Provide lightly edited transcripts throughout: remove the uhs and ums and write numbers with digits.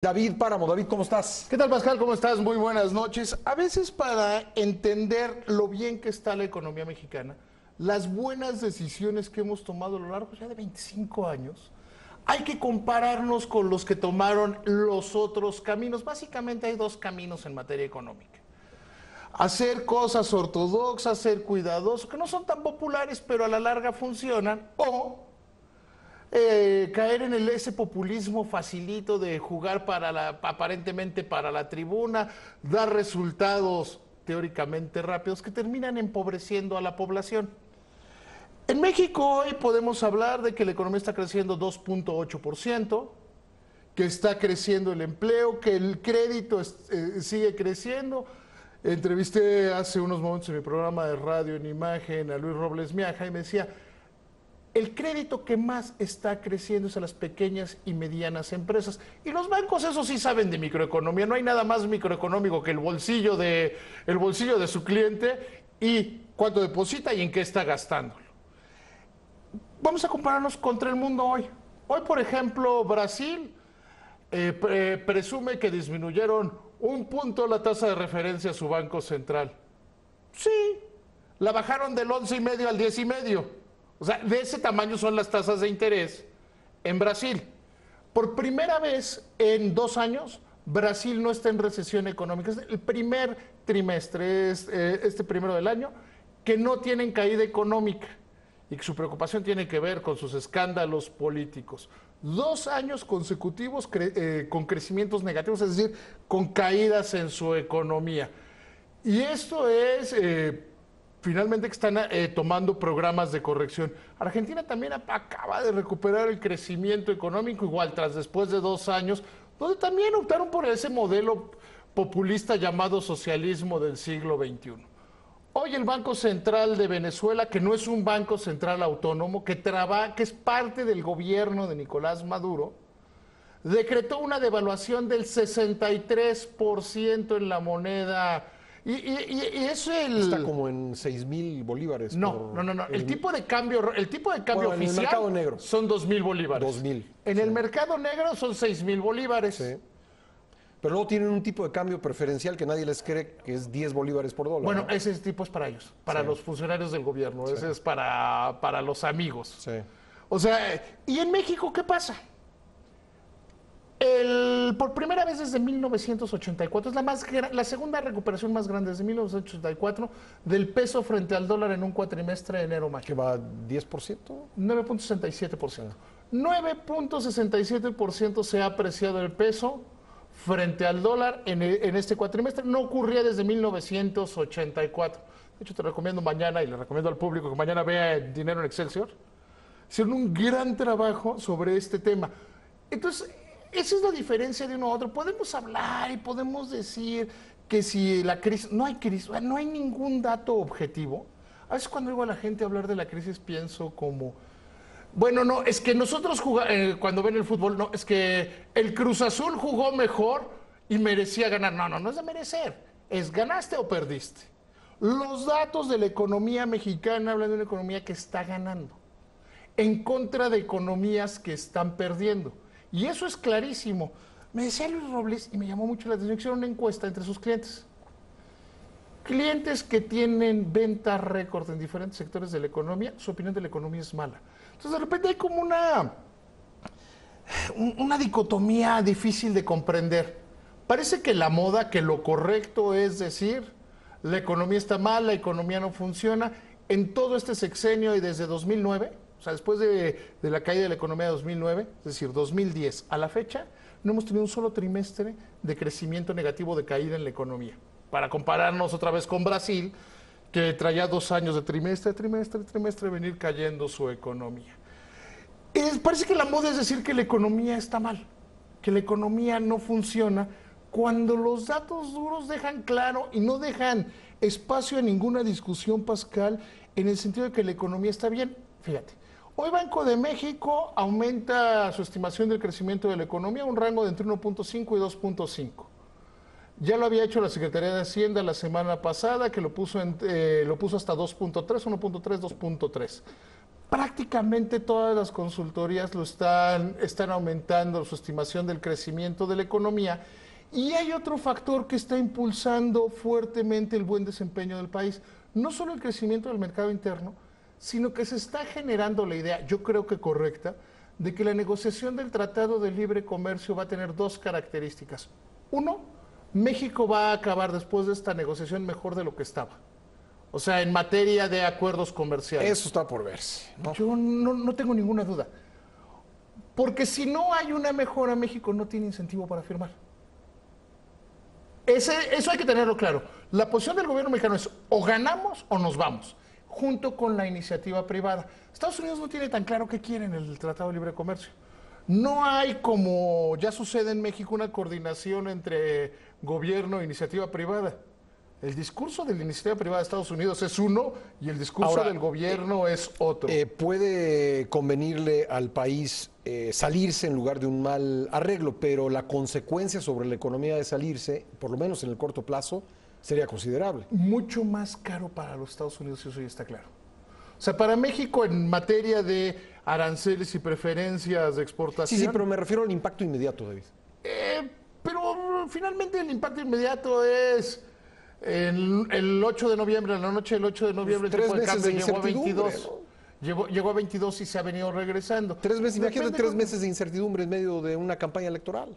David Páramo. David, ¿cómo estás? ¿Qué tal, Pascal? ¿Cómo estás? Muy buenas noches. A veces para entender lo bien que está la economía mexicana, las buenas decisiones que hemos tomado a lo largo ya de 25 años, hay que compararnos con los que tomaron los otros caminos. Básicamente hay dos caminos en materia económica. Hacer cosas ortodoxas, ser cuidadosos, que no son tan populares, pero a la larga funcionan, o caer en ese populismo facilito de jugar aparentemente para la tribuna, dar resultados teóricamente rápidos que terminan empobreciendo a la población. En México hoy podemos hablar de que la economía está creciendo 2.8%, que está creciendo el empleo, que el crédito sigue creciendo. Entrevisté hace unos momentos en mi programa de radio en imagen a Luis Robles Miaja y me decía, el crédito que más está creciendo es a las pequeñas y medianas empresas. Y los bancos, eso sí saben de microeconomía. No hay nada más microeconómico que el bolsillo de su cliente y cuánto deposita y en qué está gastándolo. Vamos a compararnos contra el mundo hoy. Hoy, por ejemplo, Brasil presume que disminuyeron 1 punto la tasa de referencia a su banco central. Sí, la bajaron del 11,5 al 10,5. O sea, de ese tamaño son las tasas de interés en Brasil. Por primera vez en 2 años, Brasil no está en recesión económica. Es el primer trimestre, este primero del año, que no tienen caída económica y que su preocupación tiene que ver con sus escándalos políticos. 2 años consecutivos con crecimientos negativos, es decir, con caídas en su economía. Y esto es... finalmente que están tomando programas de corrección. Argentina también acaba de recuperar el crecimiento económico, igual después de 2 años, donde también optaron por ese modelo populista llamado socialismo del siglo XXI. Hoy el Banco Central de Venezuela, que no es un banco central autónomo, que es parte del gobierno de Nicolás Maduro, decretó una devaluación del 63% en la moneda. Y eso Está como en 6,000 bolívares. No. El tipo de cambio bueno, en el oficial mercado negro son 2,000 bolívares. 2,000. En Sí. el mercado negro son 6,000 bolívares. Sí. Pero luego tienen un tipo de cambio preferencial que nadie les cree, que es 10 bolívares por dólar. Bueno, ¿no? ese tipo es para ellos, para Sí. los funcionarios del gobierno, Sí. ese es para los amigos. Sí. O sea, ¿y en México qué pasa? Por primera vez desde 1984, es la segunda recuperación más grande desde 1984 del peso frente al dólar en un cuatrimestre de enero-mayo. ¿Que va 10%? 9.67%. 9.67% se ha apreciado el peso frente al dólar en este cuatrimestre. No ocurría desde 1984. De hecho, te recomiendo mañana, y le recomiendo al público que mañana vea Dinero en Excelsior, hicieron un gran trabajo sobre este tema. Entonces, esa es la diferencia de uno a otro. Podemos hablar y podemos decir que si la crisis, no hay crisis, no hay ningún dato objetivo. A veces cuando oigo a la gente hablar de la crisis pienso como, bueno, no, es que nosotros cuando ven el fútbol, no, es que el Cruz Azul jugó mejor y merecía ganar. No es de merecer, es ganaste o perdiste. Los datos de la economía mexicana hablan de una economía que está ganando, en contra de economías que están perdiendo. Y eso es clarísimo. Me decía Luis Robles, y me llamó mucho la atención, que hicieron una encuesta entre sus clientes. Clientes que tienen ventas récord en diferentes sectores de la economía, su opinión de la economía es mala. Entonces, de repente hay como una dicotomía difícil de comprender. Parece que la moda, que lo correcto es decir, la economía está mal, la economía no funciona. En todo este sexenio y desde 2009, o sea, después de la caída de la economía de 2009, es decir, 2010 a la fecha, no hemos tenido un solo trimestre de crecimiento negativo, de caída en la economía. Para compararnos otra vez con Brasil, que traía 2 años de trimestre, venir cayendo su economía. Parece que la moda es decir que la economía está mal, que la economía no funciona, cuando los datos duros dejan claro y no dejan espacio a ninguna discusión, Pascal, en el sentido de que la economía está bien. Fíjate, hoy Banco de México aumenta su estimación del crecimiento de la economía a un rango de entre 1.5 y 2.5. Ya lo había hecho la Secretaría de Hacienda la semana pasada, que lo puso hasta 2.3, 1.3, 2.3. prácticamente todas las consultorías están aumentando su estimación del crecimiento de la economía. Y hay otro factor que está impulsando fuertemente el buen desempeño del país. No solo el crecimiento del mercado interno, sino que se está generando la idea, yo creo que correcta, de que la negociación del Tratado de Libre Comercio va a tener dos características. Uno, México va a acabar después de esta negociación mejor de lo que estaba. O sea, en materia de acuerdos comerciales. Eso está por verse, ¿no? Yo no tengo ninguna duda. Porque si no hay una mejora, México no tiene incentivo para firmar. Eso hay que tenerlo claro. La posición del gobierno mexicano es o ganamos o nos vamos, junto con la iniciativa privada. Estados Unidos no tiene tan claro qué quiere en el Tratado de Libre Comercio. No hay, como ya sucede en México, una coordinación entre gobierno e iniciativa privada. El discurso de la iniciativa privada de Estados Unidos es uno y el discurso del gobierno es otro. Puede convenirle al país salirse en lugar de un mal arreglo, pero la consecuencia sobre la economía de salirse, por lo menos en el corto plazo, sería considerable. Mucho más caro para los Estados Unidos, eso ya está claro. O sea, para México en materia de aranceles y preferencias de exportación... Sí, pero me refiero al impacto inmediato, David. Pero finalmente el impacto inmediato es... El 8 de noviembre, en la noche del 8 de noviembre, el tipo de cambio llegó a 22. ¿No? Llegó a 22 y se ha venido regresando. 3 meses, imagínate 3 meses de incertidumbre en medio de una campaña electoral.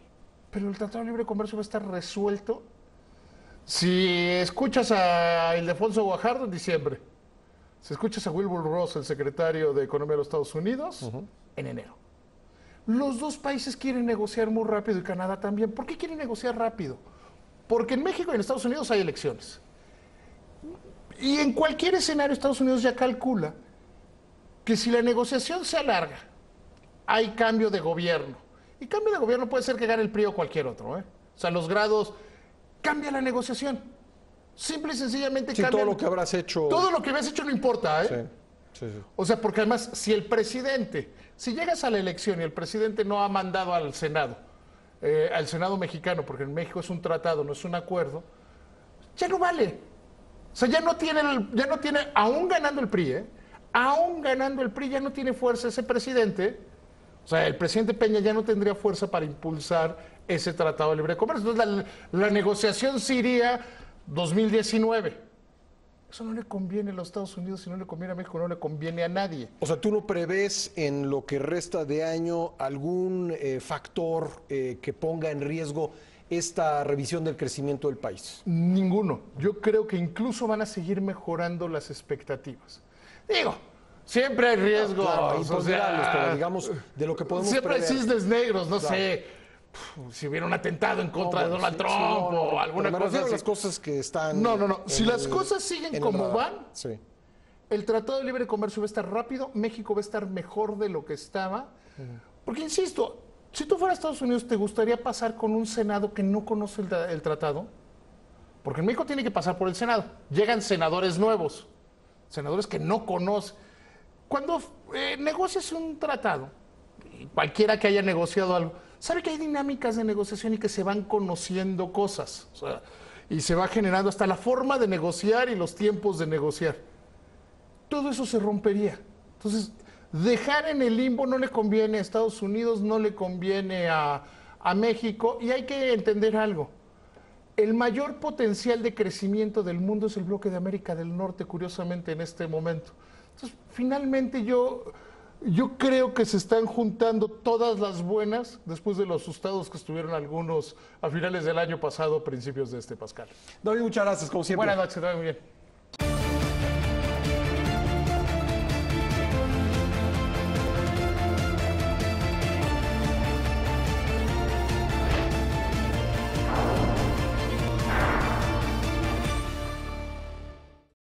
Pero el Tratado de Libre Comercio va a estar resuelto si escuchas a Ildefonso Guajardo en diciembre, si escuchas a Wilbur Ross, el secretario de Economía de los Estados Unidos, en enero. Los dos países quieren negociar muy rápido y Canadá también. ¿Por qué quieren negociar rápido? Porque en México y en Estados Unidos hay elecciones. Y en cualquier escenario Estados Unidos ya calcula que si la negociación se alarga, hay cambio de gobierno. Y cambio de gobierno puede ser que gane el PRI o cualquier otro, ¿eh? O sea, los grados, cambia la negociación. Simple y sencillamente cambia. Todo lo que habrás hecho. Todo lo que habías hecho no importa, ¿eh? Sí. O sea, porque además, si llegas a la elección y el presidente no ha mandado al Senado mexicano, porque en México es un tratado, no es un acuerdo, ya no vale. O sea, ya no tiene, aún ganando el PRI, aún ganando el PRI, ya no tiene fuerza ese presidente. O sea, el presidente Peña ya no tendría fuerza para impulsar ese tratado de libre comercio. Entonces, la negociación se iría 2019. Eso no le conviene a los Estados Unidos y no le conviene a México, no le conviene a nadie. O sea, ¿tú no prevés en lo que resta de año algún factor que ponga en riesgo esta revisión del crecimiento del país? Ninguno. Yo creo que incluso van a seguir mejorando las expectativas. Digo, siempre hay riesgos. Claro, imponderables, pero digamos, de lo que podemos siempre prever. hay cisnes negros, no sé. Si hubiera un atentado en contra de Donald Trump o alguna cosa así. Las cosas que están... No. Si las cosas siguen como van, sí, el Tratado de Libre Comercio va a estar rápido, México va a estar mejor de lo que estaba. Porque, insisto, si tú fueras a Estados Unidos, ¿te gustaría pasar con un Senado que no conoce el tratado? Porque en México tiene que pasar por el Senado. Llegan senadores nuevos, senadores que no conocen. Cuando negocias un tratado, cualquiera que haya negociado algo, sabe que hay dinámicas de negociación y que se van conociendo cosas. O sea, y se va generando hasta la forma de negociar y los tiempos de negociar. Todo eso se rompería. Entonces, dejar en el limbo no le conviene a Estados Unidos, no le conviene a México. Y hay que entender algo. El mayor potencial de crecimiento del mundo es el bloque de América del Norte, curiosamente, en este momento. Entonces, finalmente yo creo que se están juntando todas las buenas después de los asustados que estuvieron algunos a finales del año pasado, principios de este, Pascal. David, muchas gracias, como siempre. Buenas noches, muy bien.